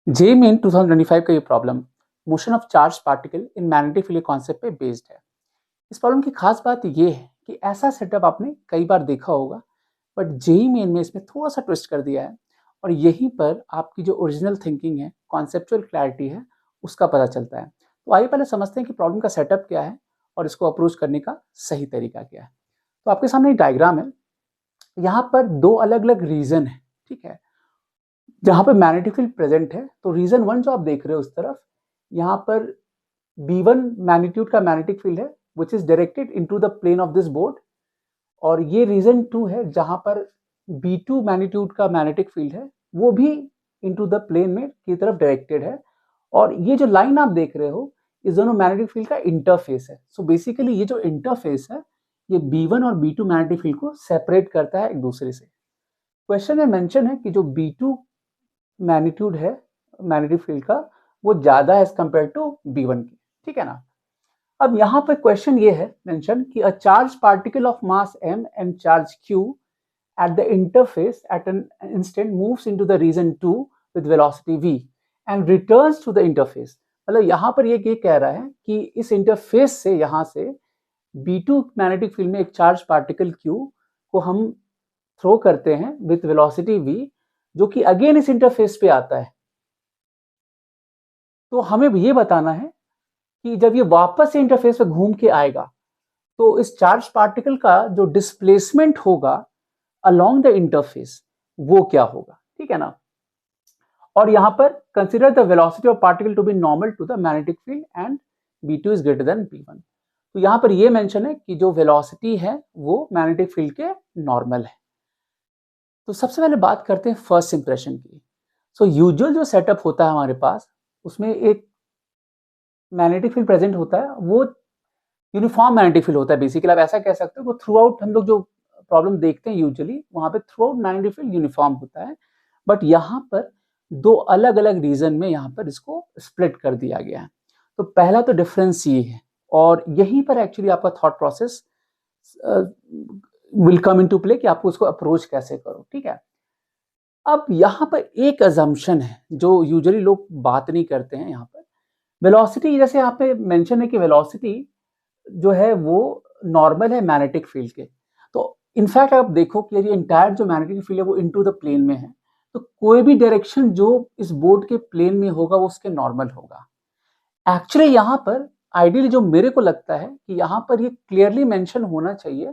जे main 2025 का ये problem motion of charge particle in magnetic field concept पे based है। इस प्रॉब्लम की खास बात ये है कि ऐसा सेटअप आपने कई बार देखा होगा, बट जेई मेन में इसमें थोड़ा सा ट्विस्ट कर दिया है और यहीं पर आपकी जो ओरिजिनल थिंकिंग है, कॉन्सेप्चुअल क्लैरिटी है, उसका पता चलता है। तो आइए पहले समझते हैं कि प्रॉब्लम का सेटअप क्या है और इसको अप्रोच करने का सही तरीका क्या है। तो आपके सामने एक डायग्राम है, यहाँ पर दो अलग अलग रीजन है, ठीक है, जहाँ पे मैग्नेटिक फील्ड प्रेजेंट है। तो रीजन 1 जो आप देख रहे हो उस तरफ, यहाँ पर B1 मैग्नीट्यूड का मैग्नेटिक फील्ड है which is directed into the plane of this board, और ये रीजन 2 है जहाँ पर B2 मैग्नीट्यूड का मैग्नेटिक फील्ड है वो भी इनटू द प्लेन में की तरफ डायरेक्टेड है। और ये जो लाइन आप देख रहे हो इस दोनों मैग्नेटिक फील्ड का इंटरफेस है। सो बेसिकली ये जो इंटरफेस है ये B1 और B2 मैग्नेटिक फील्ड को सेपरेट करता है एक दूसरे से। क्वेश्चन में मेंशन है कि जो B2 मैग्नीट्यूड है मैग्नेटिक फील्ड का वो ज्यादा है एज कंपेयर टू B1 की, ठीक है ना। अब यहाँ पर क्वेश्चन ये है मेंशन कि a charge particle of mass m and charge q at the interface at an instant moves into the region 2 with velocity v and returns to the interface। मतलब यहाँ पर ये कह रहा है कि इस इंटरफेस से यहाँ से B2 मैग्नेटिक फील्ड में एक चार्ज पार्टिकल q को हम थ्रो करते हैं विथ वेलोसिटी v, जो कि अगेन इस इंटरफेस पे आता है। तो हमें ये बताना है कि जब ये वापस से इंटरफेस पे घूम के आएगा तो इस चार्ज पार्टिकल का जो डिस्प्लेसमेंट होगा अलोंग द इंटरफेस वो क्या होगा, ठीक है ना। और यहाँ पर consider the velocity of particle to be normal to the magnetic field and B2 is greater than B1। तो यहाँ पर ये मेंशन है कि जो वेलोसिटी है वो मैग्नेटिक फील्ड के नॉर्मल है। तो सबसे पहले बात करते हैं फर्स्ट इंप्रेशन की। सो यूजुअल जो सेटअप होता है हमारे पास उसमें एक मैग्नेटिक फील्ड प्रेजेंट होता है, वो यूनिफॉर्म मैग्नेटिक फील्ड होता है। बेसिकली आप ऐसा कह सकते हो वो थ्रू आउट हम लोग जो प्रॉब्लम देखते हैं यूजुअली वहां पे through out magnetic field uniform होता है। बट यहाँ पर दो अलग अलग रीजन में यहाँ पर इसको स्प्लिट कर दिया गया है। तो पहला तो डिफरेंस ये है और यहीं पर एक्चुअली आपका thought process will come into play कि आपको उसको अप्रोच कैसे करो, ठीक है। अब यहाँ पर एक अजम्पशन है जो यूजुअली लोग बात नहीं करते हैं। यहाँ पर वेलोसिटी, जैसे यहाँ पे मेंशन है कि वेलोसिटी जो है वो नॉर्मल है मैग्नेटिक फील्ड के। तो इनफैक्ट आप देखो कि ये इंटायर जो मैग्नेटिक फील्ड है वो इनटू द प्लेन में है, तो कोई भी डायरेक्शन जो इस बोर्ड के प्लेन में होगा वो उसके नॉर्मल होगा। एक्चुअली यहाँ पर आइडियली जो मेरे को लगता है कि यहाँ पर ये क्लियरली मेंशन होना चाहिए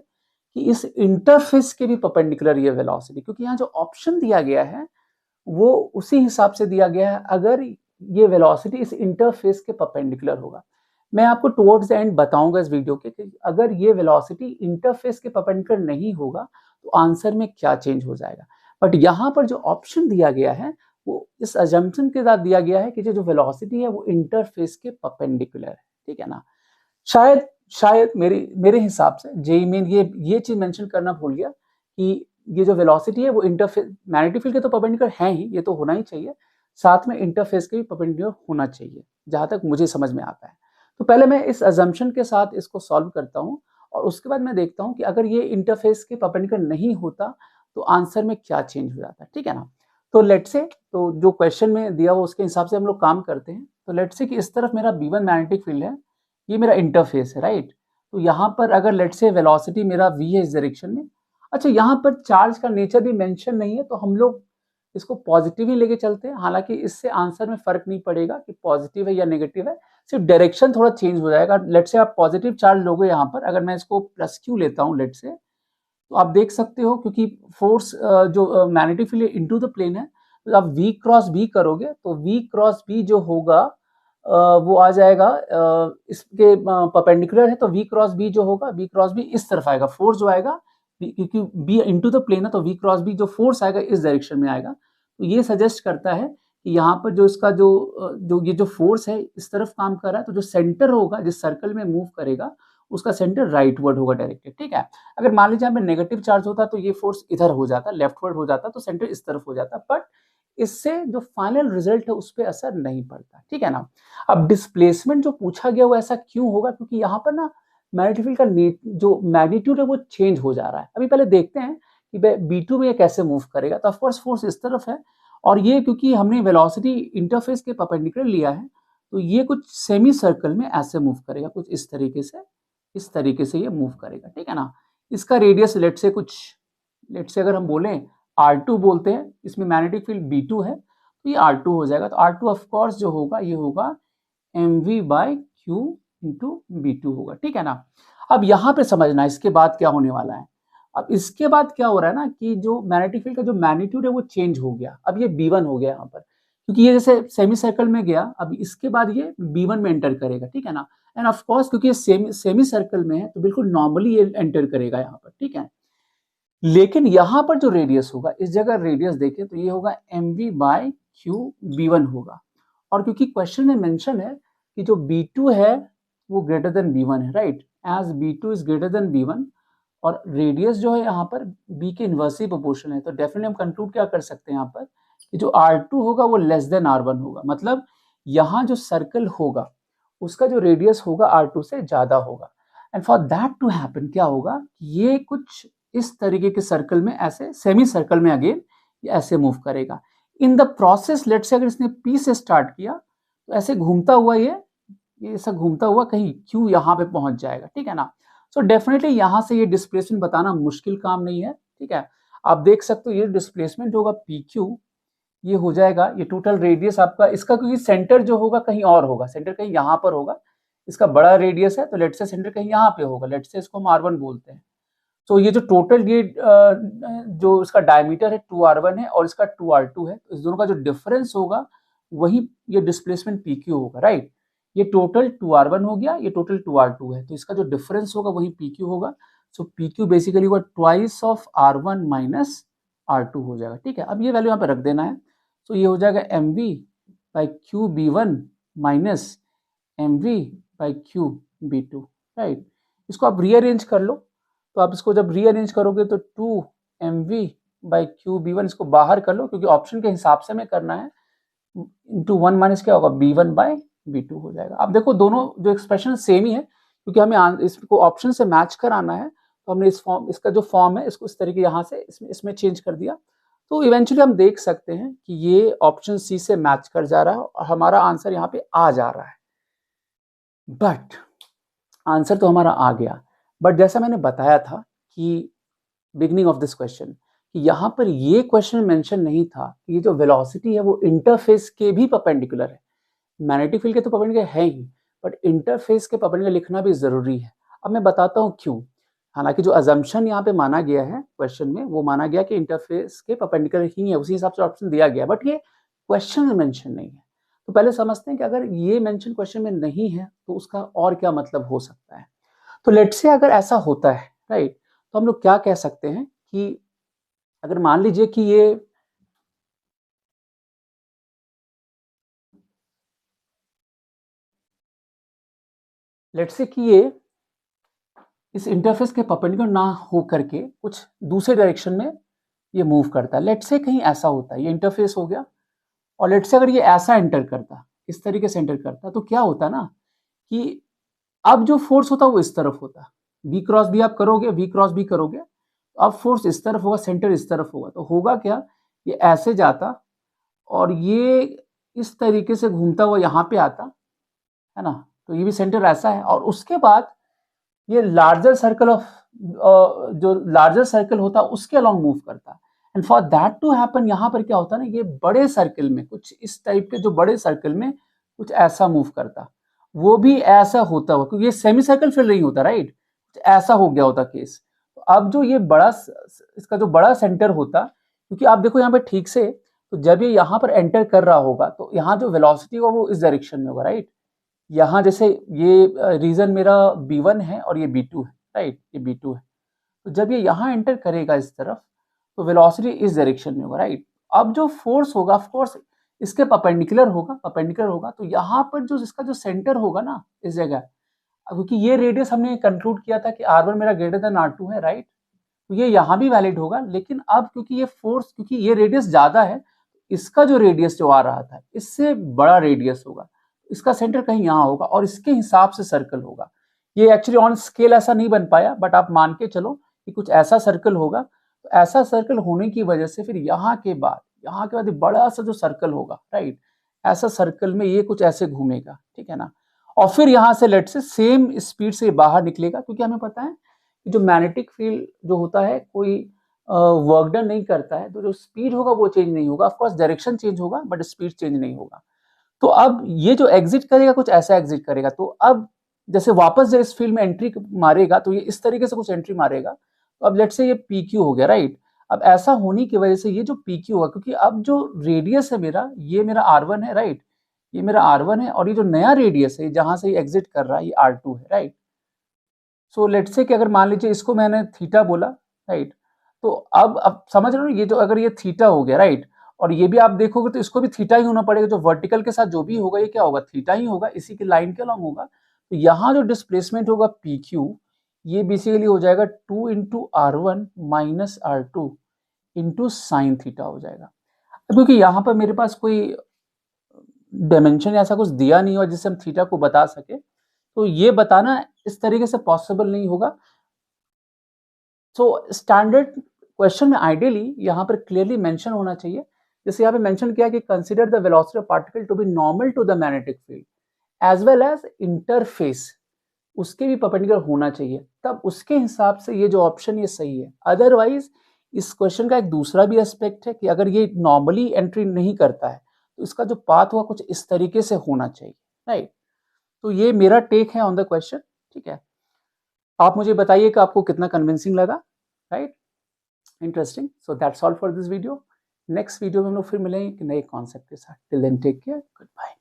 कि इस इंटरफेस के भी परपेंडिकुलर ये वेलोसिटी, क्योंकि यहाँ जो ऑप्शन दिया गया है वो उसी हिसाब से दिया गया है अगर ये वेलोसिटी इस इंटरफेस के परपेंडिकुलर होगा। मैं आपको टुवर्ड्स द एंड बताऊंगा इस वीडियो के कि अगर ये वेलोसिटी इंटरफेस के परपेंडिकुलर नहीं होगा तो आंसर में क्या चेंज हो जाएगा। बट यहाँ पर जो ऑप्शन दिया गया है वो इस अजम्पशन के साथ दिया गया है कि जो वेलोसिटी है वो इंटरफेस के परपेंडिकुलर है, ठीक है ना। शायद शायद मेरे हिसाब से जेई मेन ये चीज मेंशन करना भूल गया कि ये जो वेलोसिटी है वो इंटरफेस मैग्नेटिक फील्ड के तो परपेंडिकुलर है ही, ये तो होना ही चाहिए, साथ में इंटरफेस के भी परपेंडिकुलर होना चाहिए जहां तक मुझे समझ में आता है। तो पहले मैं इस अजम्पशन के साथ इसको सॉल्व करता हूँ और उसके बाद मैं देखता हूँ कि अगर ये इंटरफेस के परपेंडिकुलर नहीं होता तो आंसर में क्या चेंज हो जाता है, ठीक है ना। तो लेट से तो जो क्वेश्चन में दिया हुआ उसके हिसाब से हम लोग काम करते हैं। तो लेट से कि इस तरफ मेरा B1 मैग्नेटिक फील्ड है, ये मेरा इंटरफेस है, राइट। तो यहाँ पर अगर लेट से वेलोसिटी मेरा v है इस डायरेक्शन में। अच्छा, यहाँ पर चार्ज का नेचर भी मेंशन नहीं है तो हम लोग इसको पॉजिटिव ही लेके चलते हैं। हालांकि इससे आंसर में फर्क नहीं पड़ेगा कि पॉजिटिव है या नेगेटिव है, सिर्फ डायरेक्शन थोड़ा चेंज हो जाएगा। लेट से आप पॉजिटिव चार्ज लोगे यहाँ पर, अगर मैं इसको प्लस क्यू लेता हूँ लेट से, तो आप देख सकते हो क्योंकि फोर्स जो magnetic field into the plane है, तो आप v क्रॉस b करोगे तो v क्रॉस b जो होगा वो आ जाएगा इसके परपेंडिकुलर है, तो v क्रॉस b जो होगा v क्रॉस b इस तरफ आएगा। फोर्स जो आएगा क्योंकि b इनटू द प्लेन है तो v क्रॉस b जो फोर्स आएगा इस डायरेक्शन में आएगा। तो ये सजेस्ट करता है कि यहाँ पर जो इसका जो ये जो फोर्स है इस तरफ काम कर रहा है, तो जो सेंटर होगा जिस सर्कल में मूव करेगा उसका सेंटर राइटवर्ड होगा डायरेक्टेड, ठीक है। अगर मान लीजिए यहाँ पे नेगेटिव चार्ज होता तो ये फोर्स इधर हो जाता, लेफ्टवर्ड हो जाता, तो सेंटर इस तरफ हो जाता, बट इससे जो फाइनल रिजल्ट है उस पर असर नहीं पड़ता, ठीक है ना। अब डिस्प्लेसमेंट जो पूछा गया वो ऐसा क्यों होगा, क्योंकि यहाँ पर ना मैग्नेटिक फील्ड का जो मैग्नीट्यूड है वो चेंज हो जा रहा है। अभी पहले देखते हैं कि B2 में ये कैसे मूव करेगा। तो ऑफकोर्स फोर्स इस तरफ है और ये क्योंकि हमने वेलोसिटी इंटरफेस के परपेंडिकुलर लिया है, तो ये कुछ सेमी सर्कल में ऐसे मूव करेगा, कुछ इस तरीके से ये मूव करेगा, ठीक है ना। इसका रेडियस लेट से अगर हम बोलें R2 बोलते हैं, इसमें मैग्नेटिक फील्ड B2 है, तो ये R2 हो जाएगा। तो R2 ऑफ कोर्स जो होगा ये होगा mv/q इंटू B2 होगा, ठीक है ना। अब यहाँ पे समझना इसके बाद क्या होने वाला है। अब इसके बाद क्या हो रहा है ना कि जो मैग्नेटिक फील्ड का जो मैग्नीट्यूड है वो चेंज हो गया। अब ये B1 हो गया यहाँ पर, क्योंकि ये जैसे सेमी सर्कल में गया, अब इसके बाद ये B1 में एंटर करेगा, ठीक है ना। एंड ऑफ कोर्स क्योंकि ये सेमी सर्कल में है तो बिल्कुल नॉर्मली ये एंटर करेगा यहाँ पर, ठीक है। लेकिन यहाँ पर जो रेडियस होगा, इस जगह रेडियस देखें तो ये होगा mv/q B1 होगा। और क्योंकि क्वेश्चन में मेंशन है कि जो B2 है वो ग्रेटर देन B1 है, right, as B2 is greater than B1 और रेडियस जो है यहाँ पर B के इनवर्सली प्रोपोर्शनल है, तो डेफिनेटली हम कंक्लूड क्या कर सकते हैं यहाँ पर कि जो R2 होगा वो लेस देन R1 होगा। मतलब यहाँ जो सर्कल होगा उसका जो रेडियस होगा R2 से ज्यादा होगा। And for that to happen क्या होगा, ये कुछ इस तरीके के सर्कल में, ऐसे सेमी सर्कल में अगेन ये ऐसे मूव करेगा। इन द प्रोसेस लेट से अगर इसने P से स्टार्ट किया तो ऐसे घूमता हुआ ये ऐसा घूमता हुआ कहीं Q यहाँ पे पहुंच जाएगा, ठीक है ना। सो डेफिनेटली यहाँ से ये डिस्प्लेसमेंट बताना मुश्किल काम नहीं है, ठीक है। आप देख सकते हो ये डिस्प्लेसमेंट होगा PQ, ये हो जाएगा, ये टोटल रेडियस आपका इसका, क्योंकि सेंटर जो होगा कहीं और होगा, सेंटर कहीं यहाँ पर होगा, इसका बड़ा रेडियस है तो लेट से सेंटर कहीं यहाँ पे होगा, लेट से इसको हम R1 बोलते हैं। तो ये जो टोटल ये जो इसका डायमीटर है 2R1 है और इसका 2R2 है, तो इस दोनों का जो डिफरेंस होगा वही ये डिस्प्लेसमेंट PQ होगा, राइट। ये टोटल 2R1 हो गया, ये टोटल 2R2 है, तो इसका जो डिफरेंस होगा वही PQ होगा। सो PQ बेसिकली हुआ twice of R1 minus R2 हो जाएगा, ठीक है। अब ये वैल्यू यहाँ पे रख देना है, तो ये हो जाएगा mv/q B1 minus mv/q B2, right. इसको आप रीअरेंज कर लो, तो आप इसको जब रीअरेंज करोगे तो 2mv/q B1 इसको बाहर कर लो, क्योंकि ऑप्शन के हिसाब से हमें करना है, इंटू 1 माइनस क्या होगा B1/B2 हो जाएगा। अब देखो दोनों जो एक्सप्रेशन सेम ही है, क्योंकि हमें इसको ऑप्शन से मैच कराना है, तो हमने इसका जो फॉर्म है इसको इस तरीके यहाँ से इसमें चेंज कर दिया। तो इवेंचुअली हम देख सकते हैं कि ये ऑप्शन सी से मैच कर जा रहा है और हमारा आंसर यहाँ पे आ जा रहा है। बट आंसर तो हमारा आ गया, बट जैसा मैंने बताया था कि बिगिनिंग ऑफ दिस क्वेश्चन कि यहाँ पर ये क्वेश्चन मेंशन नहीं था कि ये जो वेलोसिटी है वो इंटरफेस के भी परपेंडिकुलर है। मैग्नेटिक फील्ड के तो परपेंडिकुलर है ही, बट इंटरफेस के परपेंडिकुलर लिखना भी जरूरी है। अब मैं बताता हूँ क्यों। हालांकि जो अजम्पशन यहाँ पे माना गया है क्वेश्चन में, वो माना गया कि इंटरफेस के परपेंडिकुलर ही है, उसी हिसाब से ऑप्शन दिया गया, बट ये क्वेश्चन में मेंशन नहीं है। तो पहले समझते हैं कि अगर ये मेंशन क्वेश्चन में नहीं है तो उसका और क्या मतलब हो सकता है। तो लेट्स से अगर ऐसा होता है, राइट, तो हम लोग क्या कह सकते हैं कि अगर मान लीजिए कि ये लेट्स से कि ये इस इंटरफेस के परपेंडिकुलर ना हो करके कुछ दूसरे डायरेक्शन में ये मूव करता है। लेट्स से कहीं ऐसा होता है, ये इंटरफेस हो गया, और लेट्स से अगर ये ऐसा एंटर करता, इस तरीके से एंटर करता, तो क्या होता ना कि अब जो फोर्स होता वो इस तरफ होता, V क्रॉस भी आप करोगे, V क्रॉस भी करोगे, अब फोर्स इस तरफ होगा, सेंटर इस तरफ होगा, तो होगा क्या, ये ऐसे जाता और ये इस तरीके से घूमता हुआ यहाँ पे आता है ना, तो ये भी सेंटर ऐसा है, और उसके बाद ये लार्जर सर्कल ऑफ जो लार्जर सर्कल होता है उसके अलॉन्ग मूव करता। And for that to happen यहाँ पर क्या होता है ना, ये बड़े सर्कल में कुछ इस टाइप के, जो बड़े सर्कल में कुछ ऐसा मूव करता, वो भी ऐसा होता हुआ, क्योंकि ये सेमी सर्कल फिर नहीं होता, राइट, ऐसा हो गया होता केस। तो अब जो ये बड़ा इसका जो बड़ा सेंटर होता, क्योंकि आप देखो यहाँ पे ठीक से, तो जब ये यहाँ पर एंटर कर रहा होगा तो यहाँ जो वेलोसिटी होगा वो इस डायरेक्शन में होगा, राइट। यहाँ जैसे ये रीजन मेरा B1 है और ये B2 है, राइट, ये B2 है, तो जब ये यहाँ एंटर करेगा इस तरफ तो वेलोसिटी इस डायरेक्शन में होगा, राइट। अब जो फोर्स होगा ऑफ कोर्स इसके परपेंडिकुलर होगा, तो यहाँ पर जो इसका जो सेंटर होगा ना इस जगह, क्योंकि ये रेडियस हमने कंक्लूड किया था कि R1 मेरा ग्रेटर देन R2 है, राइट, तो ये यहाँ भी वैलिड होगा। लेकिन अब क्योंकि ये फोर्स, क्योंकि ये रेडियस ज्यादा है, इसका जो रेडियस जो आ रहा था इससे बड़ा रेडियस होगा, इसका सेंटर कहीं यहाँ होगा और इसके हिसाब से सर्कल होगा। ये एक्चुअली ऑन स्केल ऐसा नहीं बन पाया, बट आप मान के चलो कि कुछ ऐसा सर्कल होगा। तो ऐसा सर्कल होने की वजह से फिर यहाँ के बाद यहाँ के बाद एक बड़ा सा जो सर्कल होगा, राइट, ऐसा सर्कल में ये कुछ ऐसे घूमेगा, ठीक है ना, और फिर यहाँ से लेट से सेम स्पीड से बाहर निकलेगा, क्योंकि हमें पता है कि जो मैग्नेटिक फील्ड जो होता है कोई वर्क डन नहीं करता है, तो जो स्पीड होगा वो चेंज नहीं होगा, ऑफ कोर्स डायरेक्शन चेंज होगा बट स्पीड चेंज नहीं होगा। तो अब ये जो एग्जिट करेगा कुछ ऐसा एग्जिट करेगा, तो अब जैसे वापस जब इस फील्ड में एंट्री मारेगा तो ये इस तरीके से कुछ एंट्री मारेगा, तो अब लेट से ये पी क्यू हो गया, राइट। अब ऐसा होने की वजह से ये जो पी क्यू होगा, क्योंकि अब जो रेडियस है मेरा, ये मेरा R1 है, राइट, ये मेरा R1 है, और ये जो नया रेडियस है जहां से ये एग्जिट कर रहा है ये R2 है, राइट। सो लेट से कि अगर मान लीजिए इसको मैंने थीटा बोला, राइट, तो अब समझ रहे हो, ये जो अगर ये थीटा हो गया, राइट, और ये भी आप देखोगे तो इसको भी थीटा ही होना पड़ेगा, जो वर्टिकल के साथ जो भी होगा ये क्या होगा, थीटा ही होगा, इसी की लाइन के अलॉन्ग होगा। तो यहाँ जो डिस्प्लेसमेंट होगा पी क्यू, ये बेसिकली हो जाएगा 2 into R1 minus R2 into sine theta हो जाएगा। क्योंकि यहाँ पर मेरे पास कोई डायमेंशन ऐसा कुछ दिया नहीं हुआ जिससे हम थीटा को बता सके, तो ये बताना इस तरीके से पॉसिबल नहीं होगा। सो स्टैंडर्ड क्वेश्चन में आइडियली यहाँ पर क्लियरली मेंशन होना चाहिए, जैसे यहाँ पे मेंशन किया कि consider the velocity of particle to be normal to the magnetic field as well as interface, उसके भी परपेंडिकुलर होना चाहिए, तब उसके हिसाब से ये जो ऑप्शन ये सही है। अदरवाइज इस क्वेश्चन का एक दूसरा भी एस्पेक्ट है कि अगर ये नॉर्मली एंट्री नहीं करता है तो इसका जो पाथ हुआ कुछ इस तरीके से होना चाहिए, राइट। तो ये मेरा टेक है ऑन द क्वेश्चन, ठीक है। आप मुझे बताइए कि आपको कितना कन्विंसिंग लगा, right, interesting. So that's all for this video. Next video में हम लोग फिर मिलेंगे एक नए कॉन्सेप्ट के साथ। Till then take care, good bye.